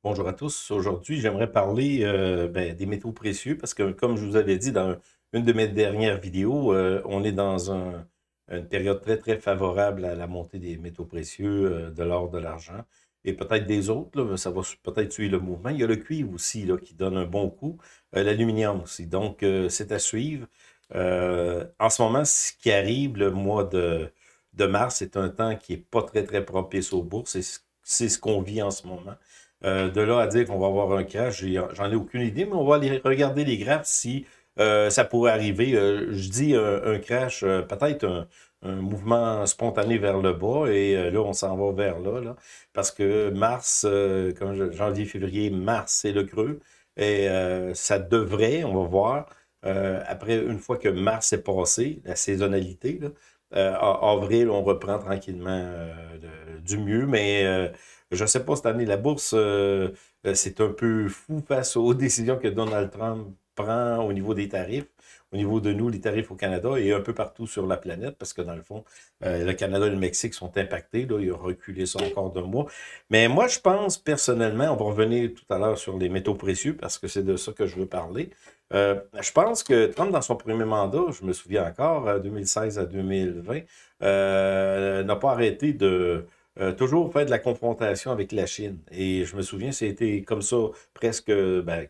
Bonjour à tous. Aujourd'hui, j'aimerais parler des métaux précieux parce que, comme je vous avais dit dans une de mes dernières vidéos, on est dans une période très, très favorable à la montée des métaux précieux, de l'or, de l'argent et peut-être des autres. Là, ça va peut-être suivre le mouvement. Il y a le cuivre aussi là, qui donne un bon coup, l'aluminium aussi. Donc, c'est à suivre. En ce moment, ce qui arrive, le mois de mars, c'est un temps qui est pas très, très propice aux bourses. C'est ce qu'on vit en ce moment. De là à dire qu'on va avoir un crash, j'en ai aucune idée, mais on va aller regarder les graphes si ça pourrait arriver. Je dis un crash, peut-être un mouvement spontané vers le bas, et là, on s'en va vers là, parce que mars, janvier, février, mars, c'est le creux, et ça devrait, on va voir, après, une fois que mars est passé, la saisonnalité, là, avril, on reprend tranquillement du mieux, mais je ne sais pas, cette année, la bourse, c'est un peu fou face aux décisions que Donald Trump prend au niveau des tarifs, au niveau de nous, les tarifs au Canada et un peu partout sur la planète, parce que dans le fond, le Canada et le Mexique sont impactés. Là, il a reculé ça encore d'un mois. Mais moi, je pense personnellement, on va revenir tout à l'heure sur les métaux précieux, parce que c'est de ça que je veux parler. Je pense que Trump, dans son premier mandat, je me souviens encore, 2016 à 2020, n'a pas arrêté de toujours faire de la confrontation avec la Chine. Et je me souviens, c'était comme ça presque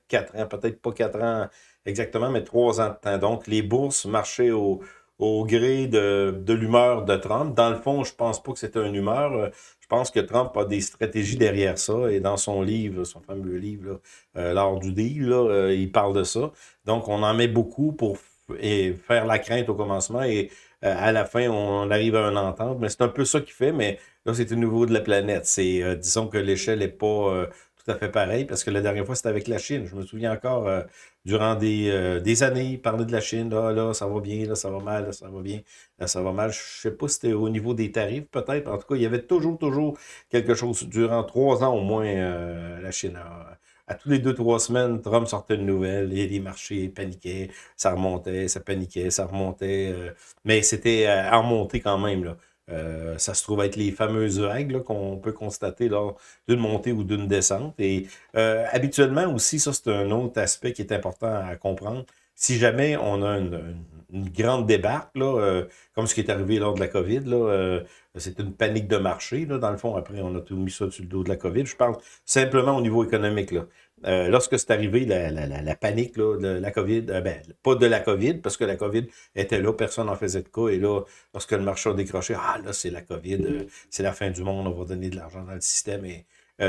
4 ans, peut-être pas 4 ans exactement, mais 3 ans de temps. Donc, les bourses marchaient au gré de l'humeur de Trump. Dans le fond, je pense pas que c'était une humeur. Je pense que Trump a des stratégies derrière ça. Et dans son livre, son fameux livre, là, L'art du deal, là, il parle de ça. Donc, on en met beaucoup pour faire la crainte au commencement. Et à la fin, on arrive à une entente. Mais c'est un peu ça qu'il fait. Mais là, c'est au niveau de la planète. Disons que l'échelle n'est pas tout à fait pareille, parce que la dernière fois, c'était avec la Chine. Je me souviens encore, durant des années, il parlait de la Chine. Là, ça va bien, là, ça va mal, là, ça va bien, là, ça va mal. Je sais pas si c'était au niveau des tarifs, peut-être. En tout cas, il y avait toujours quelque chose. Durant 3 ans au moins, la Chine à tous les 2, 3 semaines, Trump sortait une nouvelle et les marchés paniquaient, ça remontait, ça paniquait, ça remontait, mais c'était à remonter quand même, là. Ça se trouve être les fameuses vagues là, qu'on peut constater lors d'une montée ou d'une descente. Et habituellement aussi, ça c'est un autre aspect qui est important à comprendre. Si jamais on a une grande débarque, là, comme ce qui est arrivé lors de la COVID, là, c'est une panique de marché. Là, dans le fond, après, on a tout mis ça sur le dos de la COVID. Je parle simplement au niveau économique. Là. Lorsque c'est arrivé, la panique là, de la COVID, pas de la COVID, parce que la COVID était là, personne n'en faisait de cas. Et là, lorsque le marché a décroché, ah là, c'est la COVID, c'est la fin du monde, on va donner de l'argent dans le système et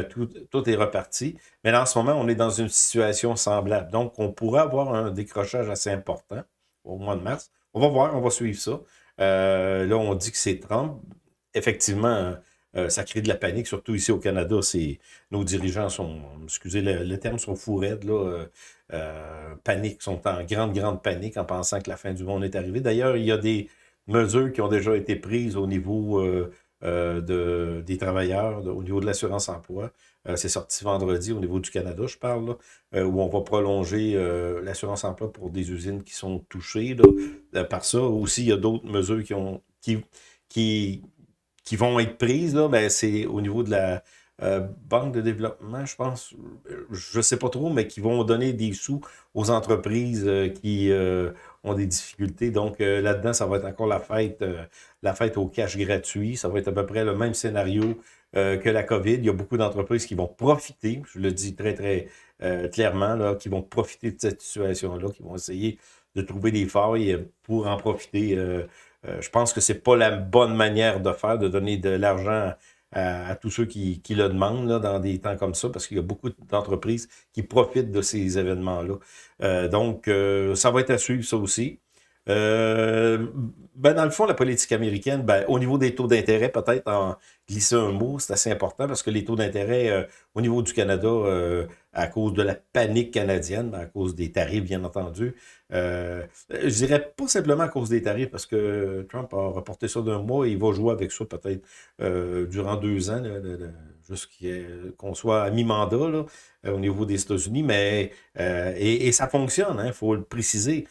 tout est reparti. Mais là, en ce moment, on est dans une situation semblable. Donc, on pourrait avoir un décrochage assez important au mois de mars. On va voir, on va suivre ça. Là, on dit que c'est Trump. Effectivement, ça crée de la panique, surtout ici au Canada. Nos dirigeants sont, excusez le terme, sont fous raides, là, panique, sont en grande, grande panique en pensant que la fin du monde est arrivée. D'ailleurs, il y a des mesures qui ont déjà été prises au niveau des travailleurs, au niveau de l'assurance-emploi. C'est sorti vendredi au niveau du Canada, je parle, là, où on va prolonger l'assurance-emploi pour des usines qui sont touchées là, par ça. Aussi, il y a d'autres mesures qui, qui vont être prises, là, ben, c'est au niveau de la banque de développement, je pense, je ne sais pas trop, mais qui vont donner des sous aux entreprises qui ont des difficultés. Donc là-dedans, ça va être encore la fête au cash gratuit. Ça va être à peu près le même scénario que la COVID. Il y a beaucoup d'entreprises qui vont profiter, je le dis très, très clairement, là, qui vont profiter de cette situation-là, qui vont essayer de trouver des failles pour en profiter. Je pense que c'est pas la bonne manière de faire, de donner de l'argent à tous ceux qui le demandent là, dans des temps comme ça, parce qu'il y a beaucoup d'entreprises qui profitent de ces événements-là. Donc, ça va être à suivre, ça aussi. Euh, dans le fond, la politique américaine, au niveau des taux d'intérêt, peut-être en glisser un mot, c'est assez important parce que les taux d'intérêt au niveau du Canada, à cause de la panique canadienne, à cause des tarifs, bien entendu, je dirais pas simplement à cause des tarifs, parce que Trump a reporté ça d'un mois et il va jouer avec ça peut-être durant 2 ans, là, jusqu'à qu'on soit à mi-mandat là, au niveau des États-Unis, mais et ça fonctionne, il faut le préciser.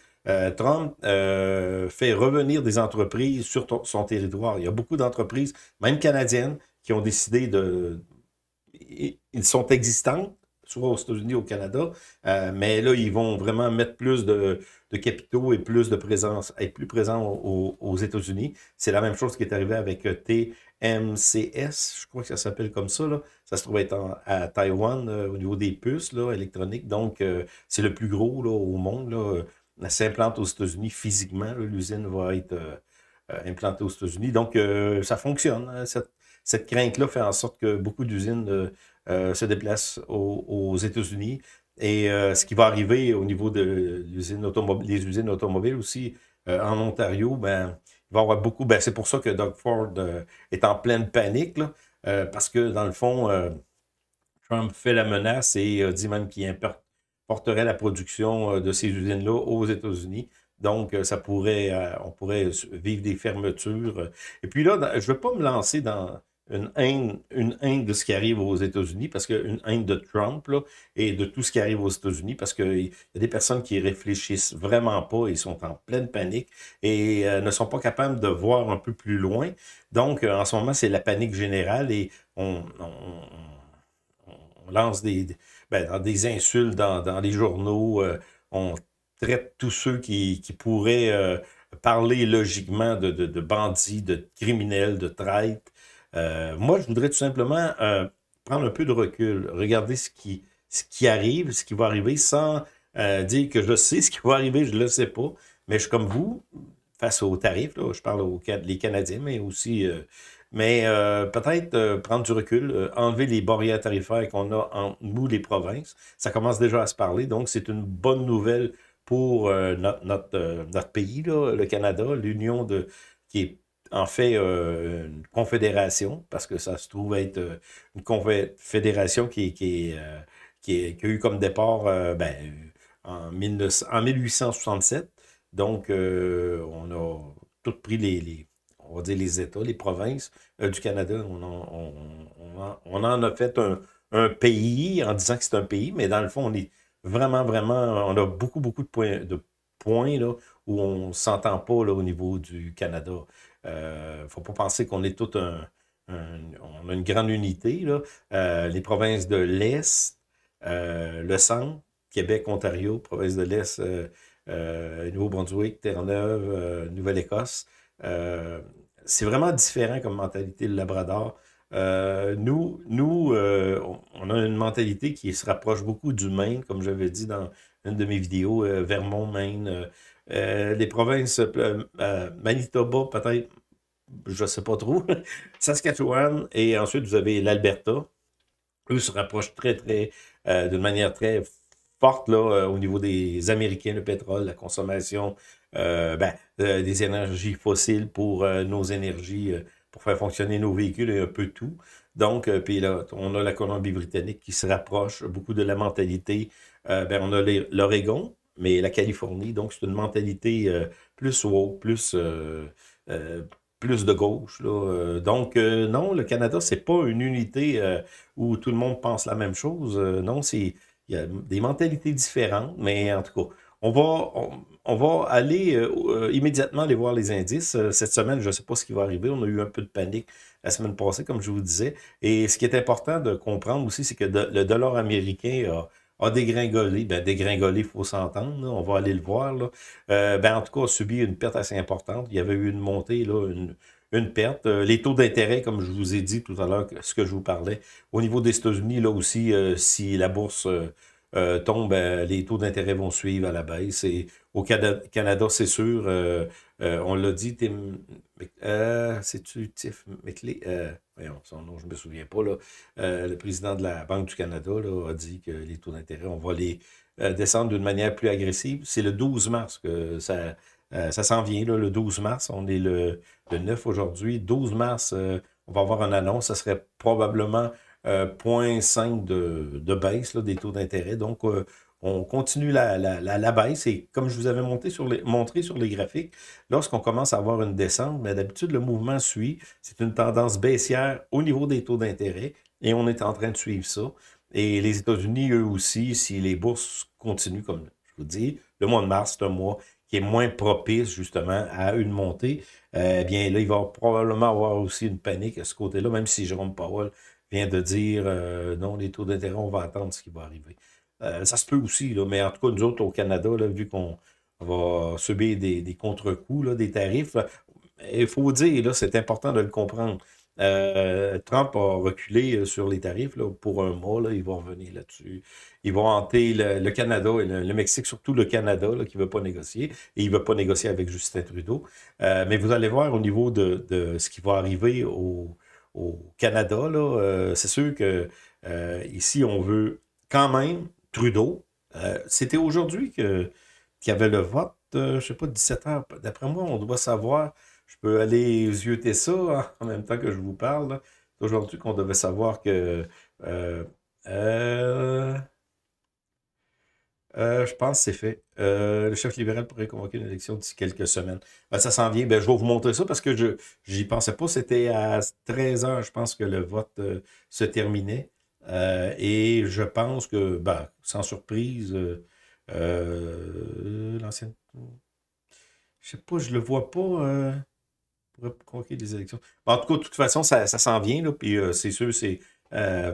Trump fait revenir des entreprises sur son territoire. Il y a beaucoup d'entreprises, même canadiennes, qui ont décidé de... Ils sont existantes, soit aux États-Unis ou au Canada, mais là, ils vont vraiment mettre plus de capitaux et plus de présence, être plus présents aux États-Unis. C'est la même chose qui est arrivé avec TMCS, je crois que ça s'appelle comme ça, là. Ça se trouve être à Taïwan au niveau des puces là, électroniques. Donc, c'est le plus gros là, au monde. Là. Elle s'implante aux États-Unis physiquement. L'usine va être implantée aux États-Unis. Donc, ça fonctionne. Hein. Cette crainte-là fait en sorte que beaucoup d'usines se déplacent aux États-Unis. Et ce qui va arriver au niveau de l'usine automobile, les usines automobiles aussi en Ontario, ben, il va y avoir beaucoup. Ben, c'est pour ça que Doug Ford est en pleine panique, là, parce que dans le fond, Trump fait la menace et dit même qu'il importerait la production de ces usines-là aux États-Unis. Donc, on pourrait vivre des fermetures. Et puis là, je ne veux pas me lancer dans une haine de ce qui arrive aux États-Unis, parce qu'une haine de Trump là, et de tout ce qui arrive aux États-Unis, parce qu'il y a des personnes qui réfléchissent vraiment pas, ils sont en pleine panique et ne sont pas capables de voir un peu plus loin. Donc, en ce moment, c'est la panique générale et on lance des insultes dans les journaux, on traite tous ceux qui pourraient parler logiquement de bandits, de criminels, de traîtres. Moi, je voudrais tout simplement prendre un peu de recul, regarder ce qui arrive, ce qui va arriver, sans dire que je sais ce qui va arriver, je ne le sais pas. Mais je suis comme vous, face aux tarifs, là, je parle les Canadiens, mais aussi peut-être prendre du recul, enlever les barrières tarifaires qu'on a entre nous, les provinces. Ça commence déjà à se parler, donc c'est une bonne nouvelle pour notre pays, là, le Canada, qui est en fait une confédération, parce que ça se trouve être une confédération qui a eu comme départ en 1867. Donc, on a tout pris on va dire les États, les provinces du Canada. On en a fait un pays en disant que c'est un pays, mais dans le fond, on est vraiment, on a beaucoup de points là, où on ne s'entend pas là, au niveau du Canada. Faut pas penser qu'on est tout on a une grande unité, là. Les provinces de l'Est, le centre, Québec, Ontario, province de l'Est, Nouveau-Brunswick, Terre-Neuve, Nouvelle-Écosse. C'est vraiment différent comme mentalité, le Labrador. On a une mentalité qui se rapproche beaucoup du Maine, comme j'avais dit dans une de mes vidéos, Vermont, Maine. Les provinces, Manitoba, peut-être, je ne sais pas trop, Saskatchewan, et ensuite vous avez l'Alberta. Eux se rapprochent d'une manière très forte là, au niveau des Américains, le pétrole, la consommation des énergies fossiles pour nos énergies, pour faire fonctionner nos véhicules et un peu tout. Donc, puis là, on a la Colombie-Britannique qui se rapproche beaucoup de la mentalité. On a l'Oregon, mais la Californie, donc c'est une mentalité plus woke, euh, plus de gauche. Là. Donc, non, le Canada, c'est pas une unité où tout le monde pense la même chose. Non, il y a des mentalités différentes, mais en tout cas, on va aller immédiatement aller voir les indices. Cette semaine, je ne sais pas ce qui va arriver. On a eu un peu de panique la semaine passée, comme je vous disais. Et ce qui est important de comprendre aussi, c'est que le dollar américain a dégringolé. Ben, dégringolé, il faut s'entendre. Là. On va aller le voir. Là. En tout cas, a subi une perte assez importante. Il y avait eu une montée, là, une perte. Les taux d'intérêt, comme je vous ai dit tout à l'heure, ce que je vous parlais, au niveau des États-Unis, là aussi, si la bourse tombe, les taux d'intérêt vont suivre à la baisse. Et au Canada, c'est sûr, on l'a dit, c'est-tu Tiff McLean? Voyons, son nom, je ne me souviens pas. Là. Le président de la Banque du Canada là, a dit que les taux d'intérêt, on va les descendre d'une manière plus agressive. C'est le 12 mars que ça s'en vient, là, le 12 mars. On est le 9 aujourd'hui. 12 mars, on va avoir une annonce. Ça serait probablement 0,5 de baisse là, des taux d'intérêt. Donc, on continue la baisse. Et comme je vous avais montré sur les graphiques, lorsqu'on commence à avoir une descente, mais d'habitude, le mouvement suit. C'est une tendance baissière au niveau des taux d'intérêt. Et on est en train de suivre ça. Et les États-Unis, eux aussi, si les bourses continuent, comme je vous dis, le mois de mars, c'est un mois qui est moins propice, justement, à une montée, bien là, il va probablement avoir aussi une panique à ce côté-là, même si Jérôme Powell vient de dire non, les taux d'intérêt, on va attendre ce qui va arriver. Ça se peut aussi, là, mais en tout cas, nous autres, au Canada, là, vu qu'on va subir des contre-coups, là, des tarifs, là, il faut dire, là, c'est important de le comprendre. Trump a reculé sur les tarifs là, pour un mois. Là, ils vont revenir là-dessus. Ils vont hanter le Canada et le Mexique, surtout le Canada, là, qui ne veut pas négocier. Et il ne veut pas négocier avec Justin Trudeau. Mais vous allez voir au niveau de ce qui va arriver au Canada, là, c'est sûr que ici, on veut quand même Trudeau. C'était aujourd'hui qu'il y avait le vote, je ne sais pas, 17 heures. D'après moi, on doit savoir. Je peux aller zioter ça hein, en même temps que je vous parle. Là. C'est aujourd'hui qu'on devait savoir que euh, euh, je pense que c'est fait. Le chef libéral pourrait convoquer une élection d'ici quelques semaines. Ben, ça s'en vient. Ben, je vais vous montrer ça parce que je j'y pensais pas. C'était à 13 heures, je pense que le vote se terminait. Et je pense que, ben, sans surprise, l'ancienne. Je sais pas, je le vois pas. Pourrait convoquer des élections. En tout cas, de toute façon, ça s'en vient, là, puis c'est sûr, c'est euh,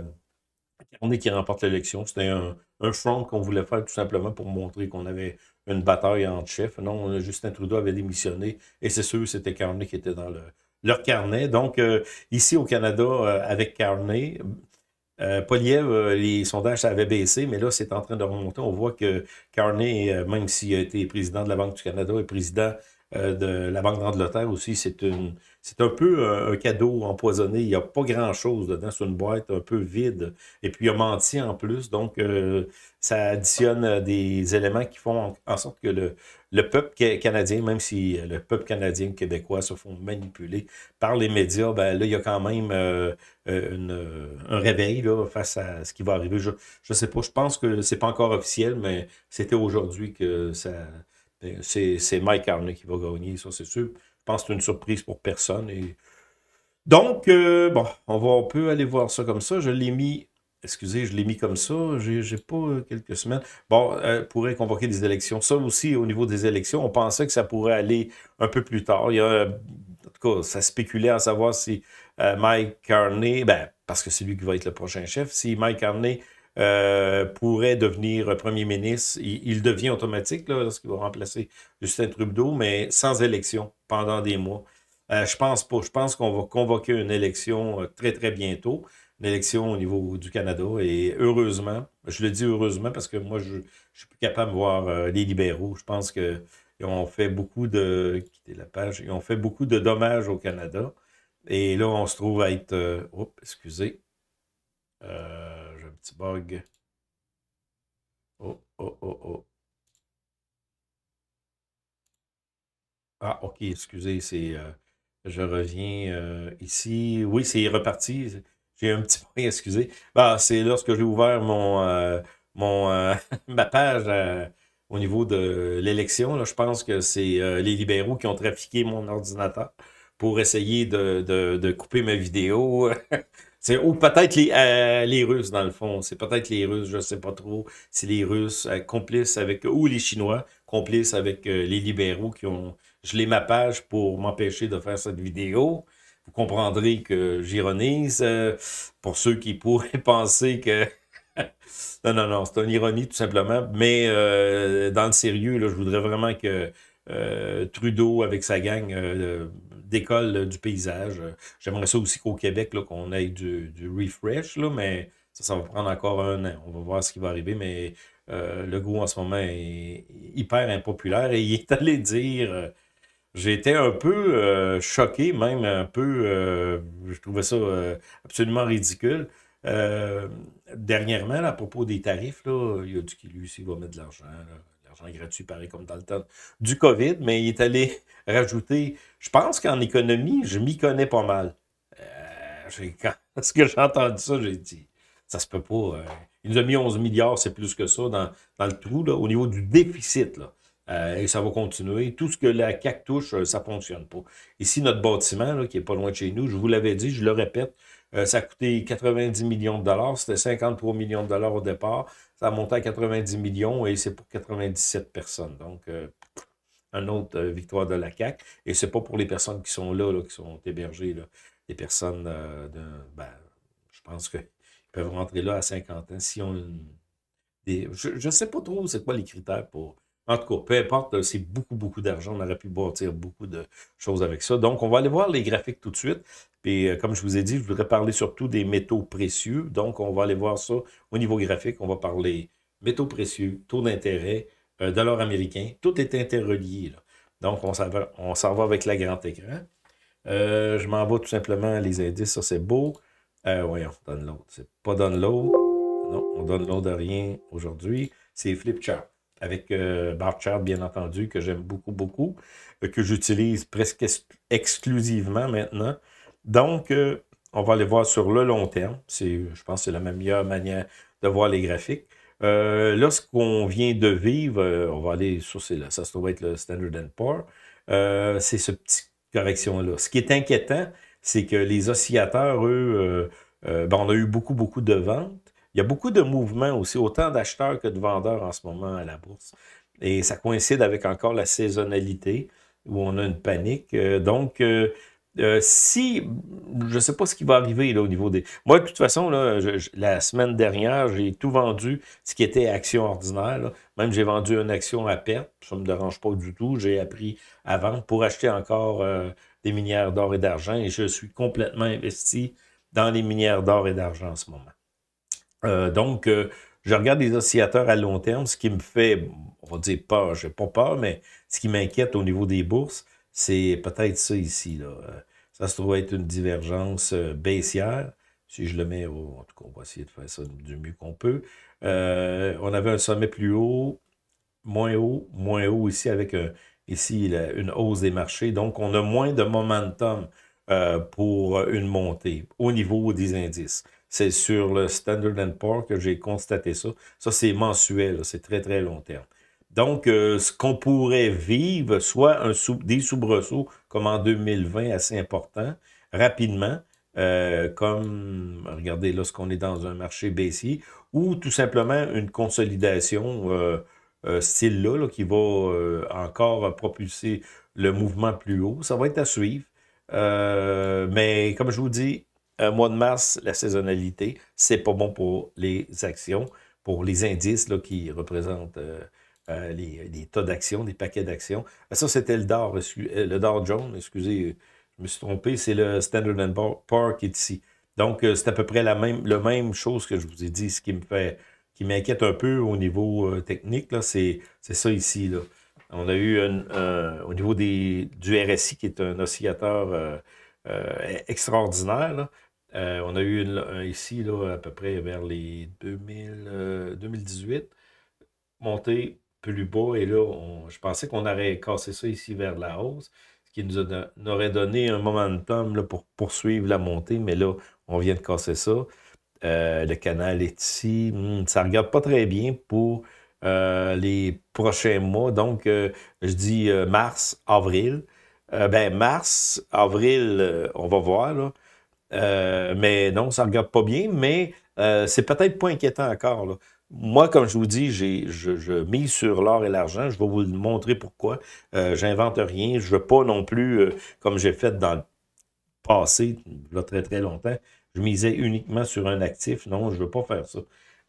Carney qui remporte l'élection. C'était un front qu'on voulait faire tout simplement pour montrer qu'on avait une bataille entre chefs. Non, Justin Trudeau avait démissionné, et c'est sûr, c'était Carney qui était dans leur carnet. Donc, ici au Canada, avec Carney, Poilievre, les sondages, ça avait baissé, mais là, c'est en train de remonter. On voit que Carney, même s'il a été président de la Banque du Canada et président de la Banque d'Angleterre aussi, c'est un peu un cadeau empoisonné. Il n'y a pas grand-chose dedans. C'est une boîte un peu vide. Et puis, il a menti en plus. Donc, ça additionne des éléments qui font en sorte que le peuple canadien, même si le peuple canadien québécois se font manipuler par les médias, ben là, il y a quand même un réveil là, face à ce qui va arriver. Je ne sais pas, je pense que c'est pas encore officiel, mais c'était aujourd'hui que c'est Mike Carney qui va gagner, ça c'est sûr. Je pense que c'est une surprise pour personne. Et... Donc, bon, on peut aller voir ça comme ça. Je l'ai mis, excusez, je l'ai mis comme ça. J'ai pas quelques semaines. Bon, pourrait convoquer des élections. Ça aussi, au niveau des élections, on pensait que ça pourrait aller un peu plus tard. En tout cas, ça spéculait à savoir si Mike Carney, ben, parce que c'est lui qui va être le prochain chef, si Mike Carney pourrait devenir premier ministre, il devient automatique là, lorsqu'il va remplacer Justin Trudeau, mais sans élection pendant des mois. Je pense pas. Je pense qu'on va convoquer une élection très, très bientôt. Une élection au niveau du Canada. Et heureusement, je le dis heureusement parce que moi, je suis plus capable de voir les libéraux. Je pense qu'ils ont fait beaucoup de. Quittez la page. Ils ont fait beaucoup de dommages au Canada. Et là, on se trouve à être. Oups, excusez. J'ai un petit bug. Oh, oh, oh, oh. Ah, ok, excusez, je reviens ici. Oui, c'est reparti. J'ai un petit point, excusez. Bah, c'est lorsque j'ai ouvert ma page au niveau de l'élection. Là, je pense que c'est les libéraux qui ont trafiqué mon ordinateur pour essayer de couper ma vidéo. Ou peut-être les Russes, dans le fond. C'est peut-être les Russes, je ne sais pas trop. C'est les Russes complices avec, ou les Chinois complices avec les libéraux qui ont gelé ma page pour m'empêcher de faire cette vidéo. Vous comprendrez que j'ironise. Pour ceux qui pourraient penser que... non, non, non, c'est une ironie tout simplement. Mais dans le sérieux, là, je voudrais vraiment que Trudeau, avec sa gang, décolle du paysage. J'aimerais ça aussi qu'au Québec, là, qu'on ait du refresh, là, mais ça va prendre encore un an. On va voir ce qui va arriver, mais Legault, en ce moment, est hyper impopulaire et il est allé dire... j'ai été un peu choqué, même un peu, je trouvais ça absolument ridicule. Euh, Dernièrement, là, à propos des tarifs, là, il a dit qu'il lui aussi va mettre de l'argent, là. L'argent gratuit, pareil comme dans le temps du COVID, mais il est allé rajouter, je pense qu'en économie, je m'y connais pas mal. Quand que j'ai entendu ça, j'ai dit, ça se peut pas. Il nous a mis 11 milliards, c'est plus que ça dans le trou, là, au niveau du déficit, là. Et ça va continuer. Tout ce que la CAQ touche, ça ne fonctionne pas. Ici, notre bâtiment, là, qui est pas loin de chez nous, je vous l'avais dit, je le répète, ça a coûté 90 millions de dollars. C'était 53 millions de dollars au départ. Ça a monté à 90 millions et c'est pour 97 personnes. Donc, une autre victoire de la CAQ. Et c'est pas pour les personnes qui sont là, qui sont hébergées, là. Les personnes ben, pense qu'ils peuvent rentrer là à 50 ans si on je ne sais pas trop c'est quoi les critères pour... En tout cas, peu importe, c'est beaucoup, beaucoup d'argent. On aurait pu bâtir beaucoup de choses avec ça. Donc, on va aller voir les graphiques tout de suite. Puis, comme je vous ai dit, je voudrais parler surtout des métaux précieux. Donc, on va aller voir ça au niveau graphique. On va parler métaux précieux, taux d'intérêt, dollar américain. Tout est interrelié, là. Donc, on s'en va avec la grand écran. Je m'en vais tout simplement les indices. Ça, c'est beau. Voyons, download. C'est pas download. Non, on download rien aujourd'hui. C'est Flipchart. Avec Barchart, bien entendu, que j'aime beaucoup, beaucoup. Que j'utilise presque exclusivement maintenant. Donc, on va aller voir sur le long terme. Je pense que c'est la meilleure manière de voir les graphiques. Là, ce qu'on vient de vivre, on va aller sur, ça se trouve être le Standard & Poor's. C'est ce petit correction-là. Ce qui est inquiétant, c'est que les oscillateurs, eux, ben, on a eu beaucoup, beaucoup de ventes. Il y a beaucoup de mouvements aussi, autant d'acheteurs que de vendeurs en ce moment à la bourse. Et ça coïncide avec encore la saisonnalité, où on a une panique. Si, je ne sais pas ce qui va arriver là, au niveau des... Moi, de toute façon, là, la semaine dernière, j'ai tout vendu, ce qui était action ordinaire. Là. Même j'ai vendu une action à perte, ça ne me dérange pas du tout. J'ai appris à vendre pour acheter encore des minières d'or et d'argent et je suis complètement investi dans les minières d'or et d'argent en ce moment. Je regarde les oscillateurs à long terme, ce qui me fait, on va dire peur, je n'ai pas peur, mais ce qui m'inquiète au niveau des bourses, c'est peut-être ça ici. Là. Ça se trouve être une divergence baissière. Si je le mets en tout cas, on va essayer de faire ça du mieux qu'on peut. On avait un sommet plus haut, moins haut ici avec ici une hausse des marchés. Donc, on a moins de momentum pour une montée au niveau des indices. C'est sur le Standard & Poor's que j'ai constaté ça. Ça, c'est mensuel, c'est très, très long terme. Donc, ce qu'on pourrait vivre, soit des soubresauts comme en 2020 assez importants, rapidement, comme, regardez, lorsqu'on est dans un marché baissier, ou tout simplement une consolidation style-là qui va encore propulser le mouvement plus haut. Ça va être à suivre. Mais comme je vous dis, mois de mars, la saisonnalité, c'est pas bon pour les actions, pour les indices là, qui représentent les tas d'actions, des paquets d'actions. Ça, c'était le Dow Jones, excusez, je me suis trompé, c'est le Standard & Poor's qui est ici. Donc, c'est à peu près la même chose que je vous ai dit, ce qui m'inquiète un peu au niveau technique, c'est ça ici. Là. On a eu au niveau du RSI, qui est un oscillateur extraordinaire, là. On a eu ici, là, à peu près vers les 2018, montée plus bas, et là, je pensais qu'on aurait cassé ça ici vers la hausse, ce qui nous aurait donné un momentum là, pour poursuivre la montée, mais là, on vient de casser ça. Le canal est ici. Ça ne regarde pas très bien pour les prochains mois. Donc, je dis mars, avril. Mars, avril, on va voir, là. Mais non, ça ne regarde pas bien, mais c'est peut-être pas inquiétant encore, là. Moi, comme je vous dis, je mise sur l'or et l'argent. Je vais vous montrer pourquoi. J'invente rien. Je ne veux pas non plus, comme j'ai fait dans le passé, là, très, très longtemps, je misais uniquement sur un actif. Non, je ne veux pas faire ça.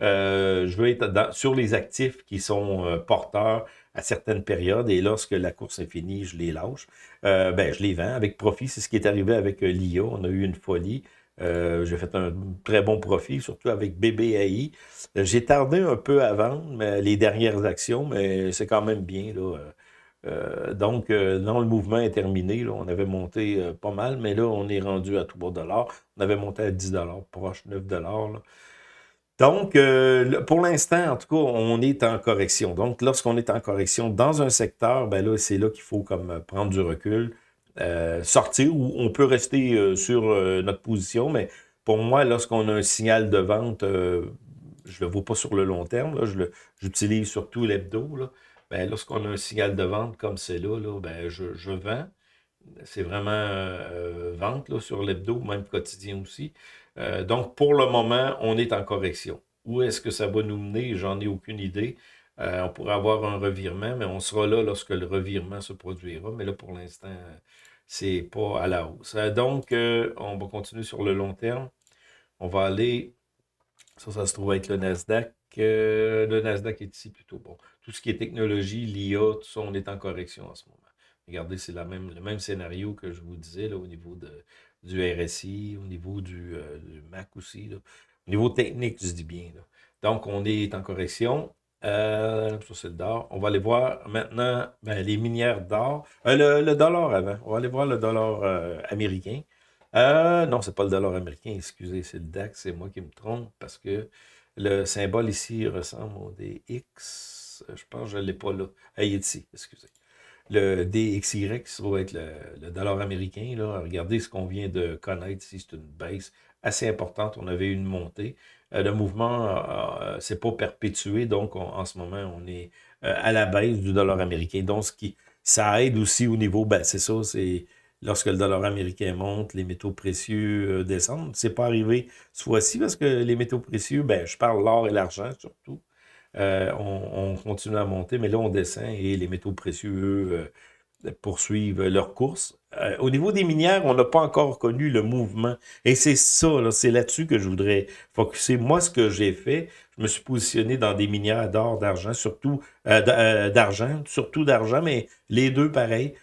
Je veux être sur les actifs qui sont porteurs à certaines périodes et lorsque la course est finie, je les lâche. Je les vends avec profit. C'est ce qui est arrivé avec l'IA. On a eu une folie. J'ai fait un très bon profit, surtout avec BBAI. J'ai tardé un peu à vendre les dernières actions, mais c'est quand même bien, là. Non, le mouvement est terminé. Là. On avait monté pas mal, mais là, on est rendu à 3 $. On avait monté à 10 $, proche 9 $. Là. Donc, pour l'instant, en tout cas, on est en correction. Donc, lorsqu'on est en correction dans un secteur, ben là, c'est là qu'il faut comme prendre du recul, sortir, ou on peut rester sur notre position, mais pour moi, lorsqu'on a un signal de vente, je ne le vois pas sur le long terme, j'utilise surtout l'hebdo, là. Ben, lorsqu'on a un signal de vente comme c'est là, ben, je vends. C'est vraiment vente là, sur l'hebdo, même quotidien aussi. Donc, pour le moment, on est en correction. Où est-ce que ça va nous mener? J'en ai aucune idée. On pourrait avoir un revirement, mais on sera là lorsque le revirement se produira. Mais là, pour l'instant, c'est pas à la hausse. Donc, on va continuer sur le long terme. On va aller, ça se trouve être le Nasdaq. Le Nasdaq est ici plutôt bon. Tout ce qui est technologie, l'IA, tout ça, on est en correction en ce moment. Regardez, c'est le même scénario que je vous disais là, au niveau du RSI, au niveau du MAC aussi. Là. Au niveau technique, je dis bien. Là. Donc, on est en correction. Ça, c'est le dollar. On va aller voir maintenant ben, les minières d'or. Le dollar avant. On va aller voir le dollar américain. Non, c'est pas le dollar américain, excusez, c'est le DAX, c'est moi qui me trompe parce que le symbole ici ressemble au DX. Je pense que je ne l'ai pas là. Ah, il est ici, excusez. Le DXY, ça va être le dollar américain. Là. Regardez ce qu'on vient de connaître ici, c'est une baisse assez importante. On avait une montée. Le mouvement s'est pas perpétué, donc en ce moment, on est à la baisse du dollar américain. Donc, ça aide aussi au niveau, ben, c'est ça, c'est lorsque le dollar américain monte, les métaux précieux descendent. C'est pas arrivé ce fois-ci parce que les métaux précieux, ben, je parle l'or et l'argent surtout. On continue à monter, mais là, on descend et les métaux précieux, eux, poursuivent leur course. Au niveau des minières, on n'a pas encore connu le mouvement. Et c'est ça, là, c'est là-dessus que je voudrais focuser. Moi, ce que j'ai fait, je me suis positionné dans des minières d'or, d'argent, surtout d'argent, mais les deux pareils,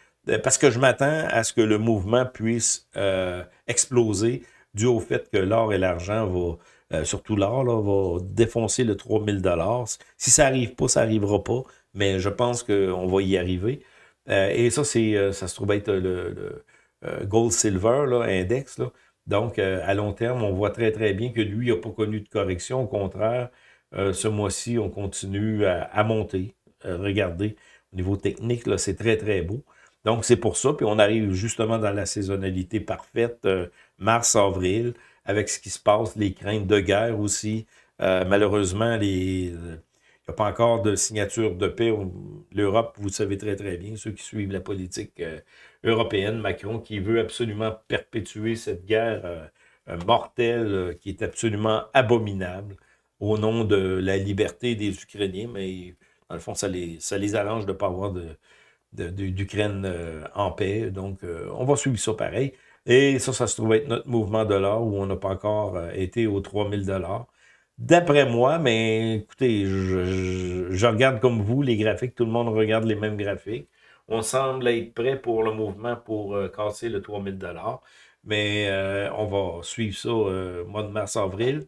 parce que je m'attends à ce que le mouvement puisse exploser dû au fait que l'or et l'argent vont surtout l'or, là, va défoncer le 3000 $. Si ça n'arrive pas, ça n'arrivera pas, mais je pense qu'on va y arriver. Et ça, ça se trouve être le Gold Silver là, Index. Là. Donc, à long terme, on voit très, très bien que lui n'a pas connu de correction. Au contraire, ce mois-ci, on continue à monter. Regardez, au niveau technique, là, c'est très, très beau. Donc, c'est pour ça. Puis, on arrive justement dans la saisonnalité parfaite, mars-avril avec ce qui se passe, les craintes de guerre aussi. Malheureusement, il n'y a pas encore de signature de paix. L'Europe, vous le savez très, très bien, ceux qui suivent la politique européenne, Macron, qui veut absolument perpétuer cette guerre mortelle qui est absolument abominable au nom de la liberté des Ukrainiens. Mais dans le fond, ça les arrange de ne pas avoir d'Ukraine en paix. Donc, on va suivre ça pareil. Et ça se trouve être notre mouvement de l'or où on n'a pas encore été aux 3000 $. D'après moi, mais écoutez, je regarde comme vous les graphiques, tout le monde regarde les mêmes graphiques. On semble être prêt pour le mouvement pour casser le 3000 $. Mais on va suivre ça mois de mars-avril.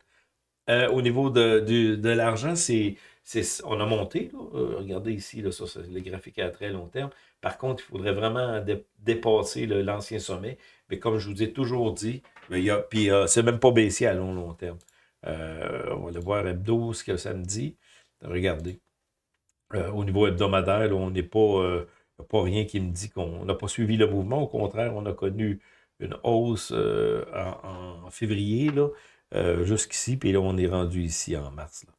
Au niveau de l'argent, on a monté. Là. Regardez ici, là, ça, c'est le graphique à très long terme. Par contre, il faudrait vraiment dépasser l'ancien sommet. Mais comme je vous ai toujours dit, puis c'est même pas baissé à long terme. On va le voir hebdo, ce que ça me dit. Regardez. Au niveau hebdomadaire, là, on n'est pas, pas rien qui me dit qu'on n'a pas suivi le mouvement. Au contraire, on a connu une hausse en février, là, jusqu'ici, puis là, on est rendu ici en mars. Là.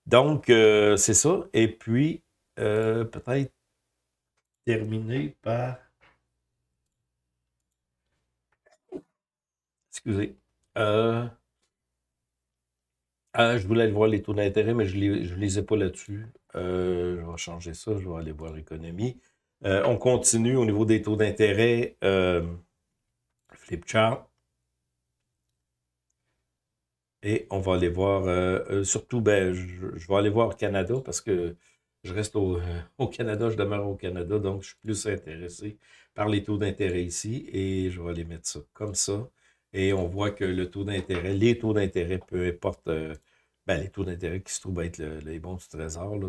Donc, c'est ça. Et puis, peut-être terminer par... Excusez. Je voulais aller voir les taux d'intérêt, mais je ne les ai pas là-dessus. Je vais changer ça, je vais aller voir l'économie. On continue au niveau des taux d'intérêt. Flip chart. Et on va aller voir, surtout, ben, je vais aller voir au Canada parce que je reste au Canada, je demeure au Canada, donc je suis plus intéressé par les taux d'intérêt ici et je vais aller mettre ça comme ça. Et on voit que le taux d'intérêt, les taux d'intérêt, peu importe, ben, les taux d'intérêt qui se trouvent être les bons du Trésor, là,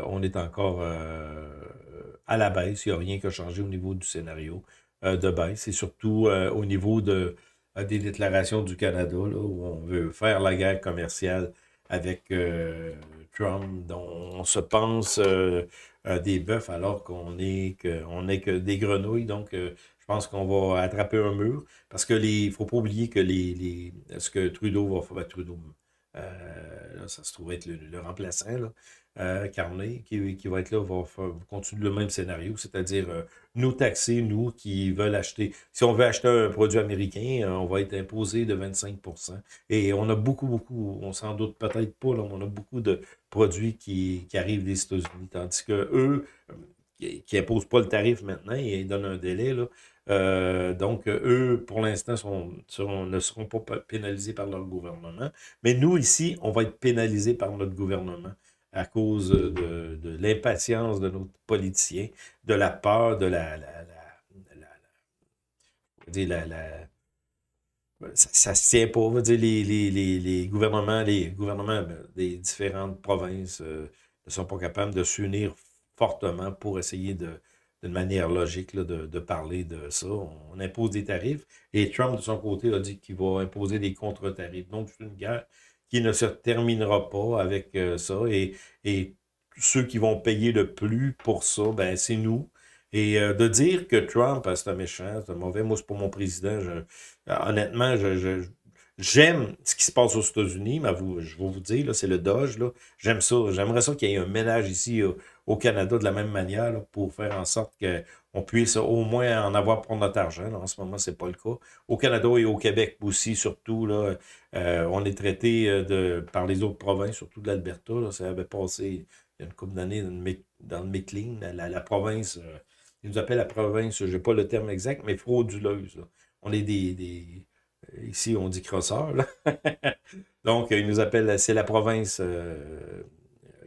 on est encore à la baisse. Il n'y a rien qui a changé au niveau du scénario de baisse. C'est surtout au niveau des déclarations du Canada, là, où on veut faire la guerre commerciale avec Trump, dont on se pense des bœufs alors qu'on n'est que des grenouilles. Donc, je pense qu'on va attraper un mur. Parce que il faut pas oublier que ce que Trudeau va faire, ben, Trudeau, là, ça se trouve être le remplaçant, là, Carney, qui va être là, va continuer le même scénario, c'est-à-dire nous taxer, nous qui veulent acheter. Si on veut acheter un produit américain, on va être imposé de 25 %. Et on a beaucoup, on s'en doute peut-être pas, là, on a beaucoup de produits qui arrivent des États-Unis, tandis que eux, qui imposent pas le tarif maintenant, ils donnent un délai, là. Donc, eux, pour l'instant, ne seront pas pénalisés par leur gouvernement. Mais nous, ici, on va être pénalisés par notre gouvernement à cause de l'impatience de nos politiciens, de la peur, de ça se tient pas. On va dire, les gouvernements des différentes provinces ne sont pas capables de s'unir fortement pour essayer d'une manière logique là, de parler de ça. On impose des tarifs et Trump, de son côté, a dit qu'il va imposer des contre-tarifs. Donc, c'est une guerre qui ne se terminera pas avec ça. Et ceux qui vont payer le plus pour ça, ben, c'est nous. Et de dire que Trump, c'est un méchant, c'est un mauvais, moi, c'est pas mon président. Honnêtement, j'aime ce qui se passe aux États-Unis, mais je vais vous dire, c'est le Dodge. J'aime ça. J'aimerais ça qu'il y ait un ménage ici au Canada de la même manière là, pour faire en sorte qu'on puisse au moins en avoir pour notre argent. Là. En ce moment, c'est pas le cas. Au Canada et au Québec aussi, surtout, là, on est traité par les autres provinces, surtout de l'Alberta. Ça avait passé il y a une couple d'années dans le McLean, la province, ils nous appellent la province, je n'ai pas le terme exact, mais frauduleuse. Là. On est ici, on dit crosseurs. Là. Donc, ils nous appellent, c'est la province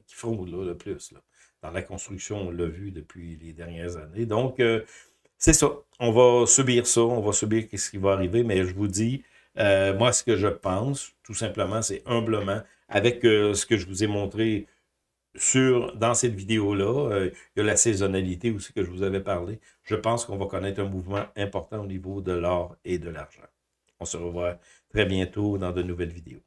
qui fraude là, le plus. Là. Dans la construction, on l'a vu depuis les dernières années. Donc, c'est ça. On va subir ça. On va subir ce qui va arriver. Mais je vous dis, moi, ce que je pense, tout simplement, c'est humblement, avec ce que je vous ai montré dans cette vidéo-là, il y a la saisonnalité aussi que je vous avais parlé. Je pense qu'on va connaître un mouvement important au niveau de l'or et de l'argent. On se revoit très bientôt dans de nouvelles vidéos.